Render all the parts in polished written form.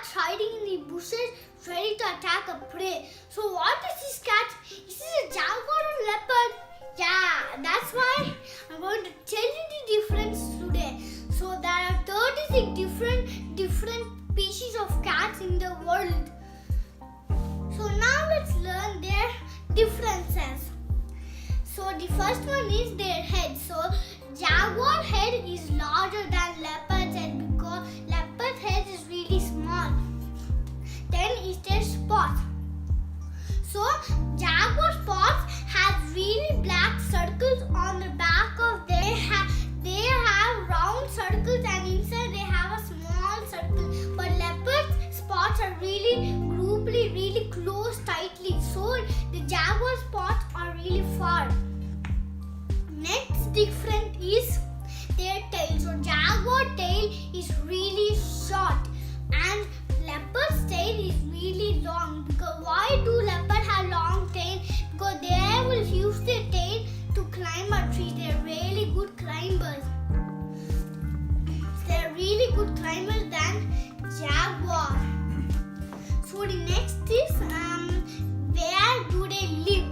cats hiding in the bushes ready to attack a prey. So what is this cat? Is this a jaguar or leopard? Yeah, that's why I'm going to tell you the difference today. So there are 36 different species of cats in the world. So now let's learn their differences. So the first one is their head. So jaguar head is larger than leopard's head because leopard's head is really small. Then is their spots. So jaguar spots have really black circles on the back of their head. They have round circles and inside they have a small circle. But leopard's spots are really grouply, really close tightly. So the jaguar spots are really far. Next different is their tail. So jaguar tail is really short and leopard's tail is really long. Because why do leopards have long tail? Because they will use their tail to climb a tree. They are really good climbers. They are really good climbers than jaguar. So the next is where do they live?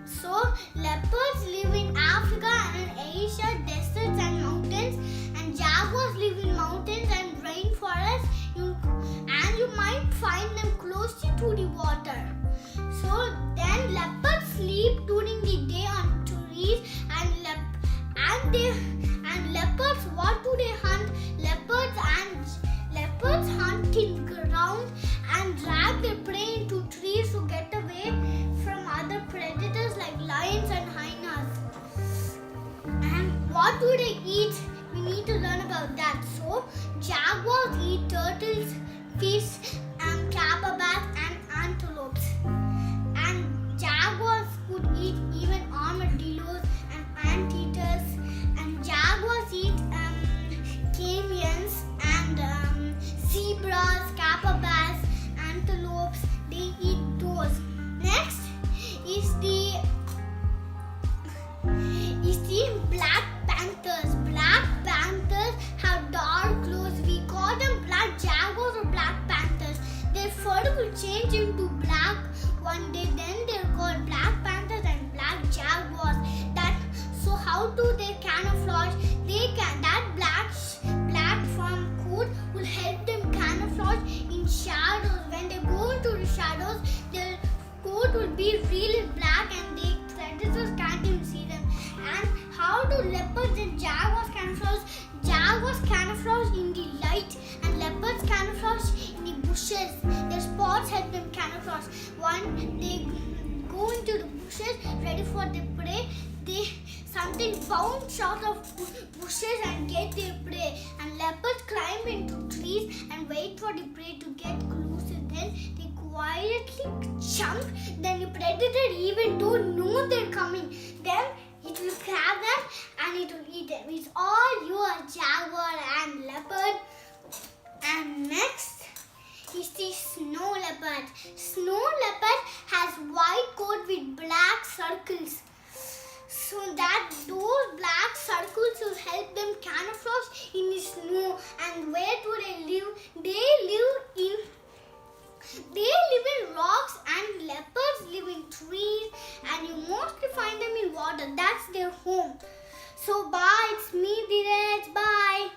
So leopards live in Africa and in Asia, deserts and mountains, and jaguars live in mountains and rainforests. And you might find them closely to the water. So then leopards sleep during the day on trees, and leopards, what do they hunt? Leopards hunt in ground and drag their prey into trees to get away from other predators like lions and hyenas. And what do they eat? We need to learn about that. So jaguars eat turtles, fish, capybaras and antelopes. And jaguars could eat even armadillos and anteaters. And jaguars eat canyons and zebras, capybaras, antelopes. They eat those. Next is the black panthers. Black panthers have dark clothes. We call them black jaguars or black panthers. Their fur will change into black one day. Then they're called black panthers and black jaguars. So how do they camouflage? That black fur coat will help them camouflage in shadows. When they go into the shadows, their coat will be really black and the predators can't even see them. And how do leopards and jaguars camouflage? Jaguars camouflage in the light and leopards camouflage in the bushes. Their spots help them camouflage. When they go into the bushes ready for their prey, something bounce out of bushes and get their prey. And leopards climb into trees and wait for the prey to get closer. Then they quietly jump. Then the predator even don't know they're coming. Then it will grab them and it will eat them. It's all your jaguar and leopard. And next is the snow leopard. Snow leopard has white coat with black circles. So that those black circles will help them camouflage in the snow. And where do they live? They live in rocks, and leopards live in trees, and you mostly find them in water. That's their home. So bye, it's me, Dheeraj. Bye.